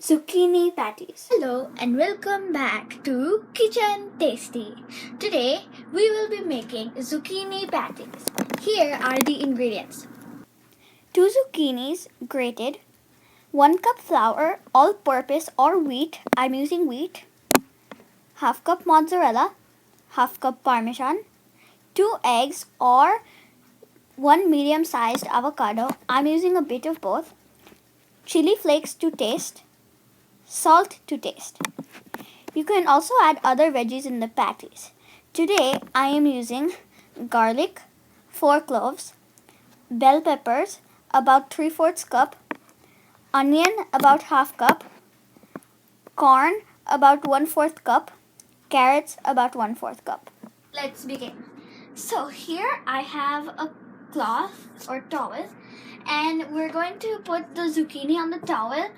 Zucchini Patties. Hello and welcome back to Kitchen Tasty. Today we will be making zucchini patties. Here are the ingredients. 2 zucchinis grated, 1 cup flour, all purpose or wheat, I'm using wheat, half cup mozzarella, half cup parmesan, 2 eggs or 1 medium sized avocado, I'm using a bit of both, chili flakes to taste, salt to taste. You can also add other veggies in the patties. Today I am using garlic, 4 cloves, bell peppers, about 3/4 cup, onion, about half cup, corn, about 1/4 cup, carrots, about 1/4 cup. Let's begin. So here I have a cloth or towel and we're going to put the zucchini on the towel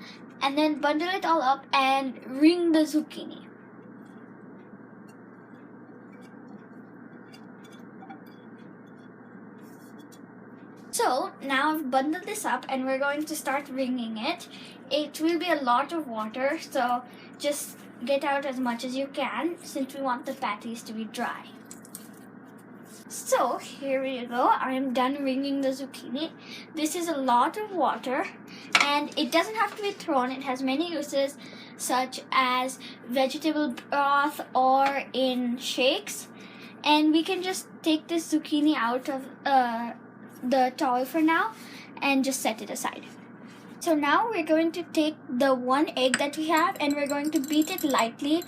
and then bundle it all up and wring the zucchini. So now I've bundled this up and we're going to start wringing it. It will be a lot of water, so just get out as much as you can since we want the patties to be dry. So here we go. I am done wringing the zucchini. This is a lot of water and it doesn't have to be thrown. It has many uses such as vegetable broth or in shakes. And we can just take this zucchini out of the towel for now and just set it aside. So now we're going to take the 1 egg that we have and we're going to beat it lightly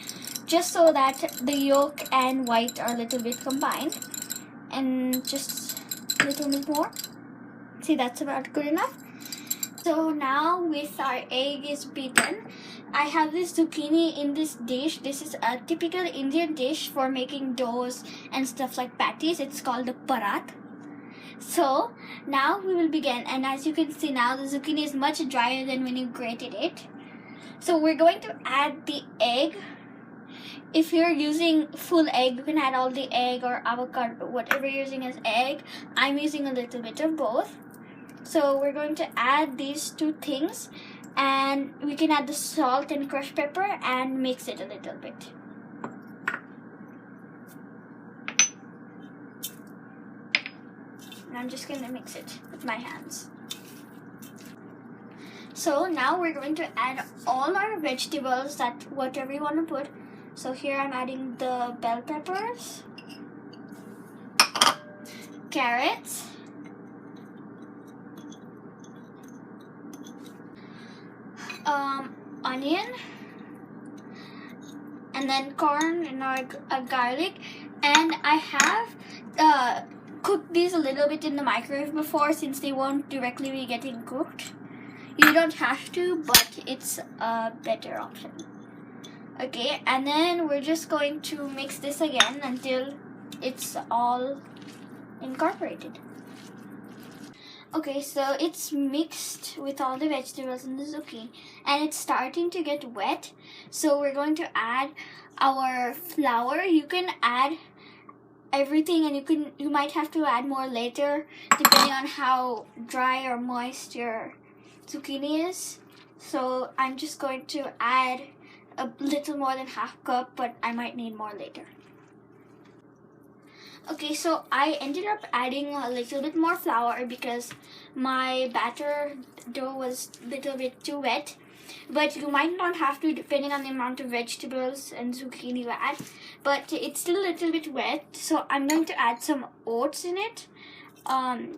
just so that the yolk and white are a little bit combined. And just a little bit more. See, that's about good enough. So now with our egg is beaten, I have this zucchini in this dish. This is a typical Indian dish for making doughs and stuff like patties. It's called a parat. So now we will begin, and as you can see now the zucchini is much drier than when you grated it. So we're going to add the egg. If you're using full egg, you can add all the egg or avocado, whatever you're using as egg. I'm using a little bit of both. So we're going to add these 2 things and we can add the salt and crushed pepper and mix it a little bit. And I'm just going to mix it with my hands. So now we're going to add all our vegetables, that whatever you want to put. So here I'm adding the bell peppers, carrots, onion, and then corn and our garlic. And I have cooked these a little bit in the microwave before since they won't directly be getting cooked. You don't have to, but it's a better option. Okay, and then we're just going to mix this again until it's all incorporated. Okay, so it's mixed with all the vegetables and the zucchini and it's starting to get wet. So we're going to add our flour. You can add everything and you might have to add more later depending on how dry or moist your zucchini is. So I'm just going to add a little more than half cup, but I might need more later. Okay, so I ended up adding a little bit more flour because my batter dough was a little bit too wet. But you might not have to depending on the amount of vegetables and zucchini you add. But it's still a little bit wet, so I'm going to add some oats in it.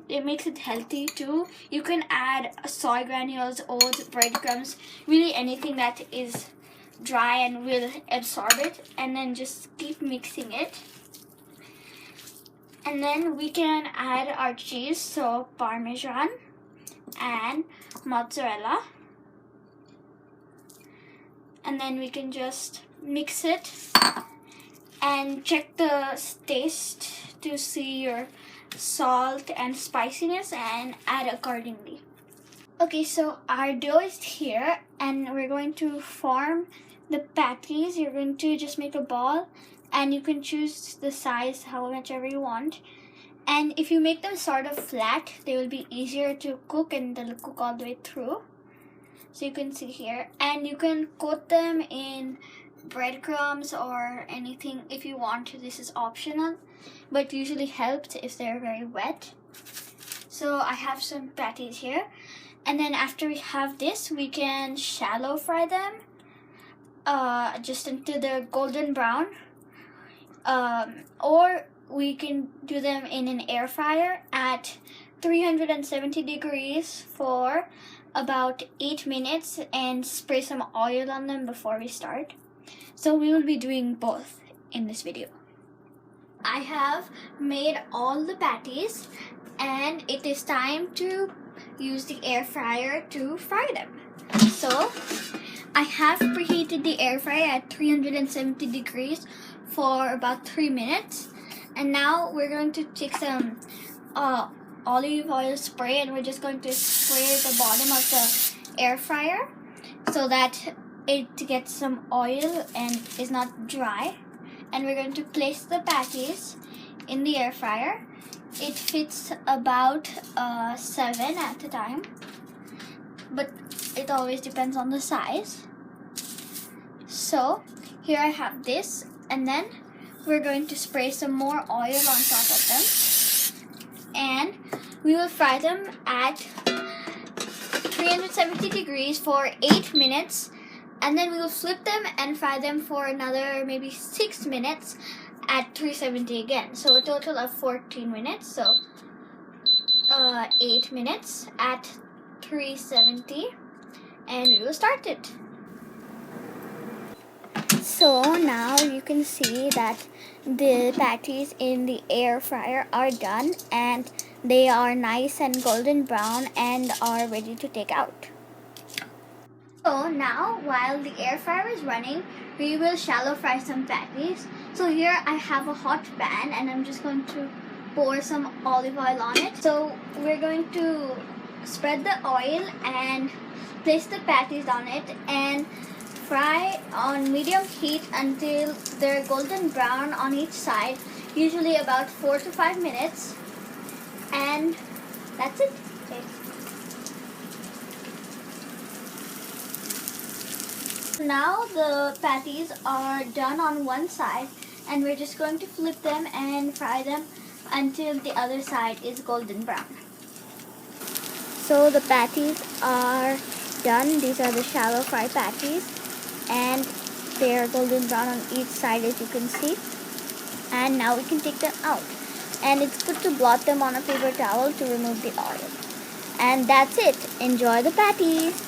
It makes it healthy too. You can add soy granules, oats, breadcrumbs, really anything that is dry and will absorb it, and then just keep mixing it. And then we can add our cheese, so parmesan and mozzarella, and then we can just mix it and check the taste to see your salt and spiciness and add accordingly. Okay, so our dough is here and we're going to form the patties. You're going to just make a ball and you can choose the size however you want. And if you make them sort of flat, they will be easier to cook and they'll cook all the way through. So you can see here, and you can coat them in breadcrumbs or anything if you want to. This is optional, but usually helps if they're very wet. So I have some patties here, and then after we have this, we can shallow fry them just until they're golden brown, or we can do them in an air fryer at 370 degrees for about 8 minutes and spray some oil on them before we start. So we will be doing both in this video. I have made all the patties, and it is time to use the air fryer to fry them. So I have preheated the air fryer at 370 degrees for about 3 minutes, and now we're going to take some olive oil spray, and we're just going to spray the bottom of the air fryer so that it gets some oil and is not dry. And we're going to place the patties in the air fryer. It fits about 7 at a time, but it always depends on the size. So here I have this, and then we're going to spray some more oil on top of them, and we will fry them at 370 degrees for 8 minutes, and then we will flip them and fry them for another maybe 6 minutes at 370 again. So a total of 14 minutes. So 8 minutes at 370, and we will start it. So now you can see that the patties in the air fryer are done, and they are nice and golden brown and are ready to take out. So now, while the air fryer is running, we will shallow fry some patties. So here I have a hot pan, and I'm just going to pour some olive oil on it. So we're going to spread the oil and place the patties on it and fry on medium heat until they're golden brown on each side, usually about 4 to 5 minutes. And that's it. Okay. Now the patties are done on one side, and we're just going to flip them and fry them until the other side is golden brown. So the patties are done. These are the shallow fry patties, and they're golden brown on each side, as you can see. And now we can take them out, and it's good to blot them on a paper towel to remove the oil. And that's it. Enjoy the patties.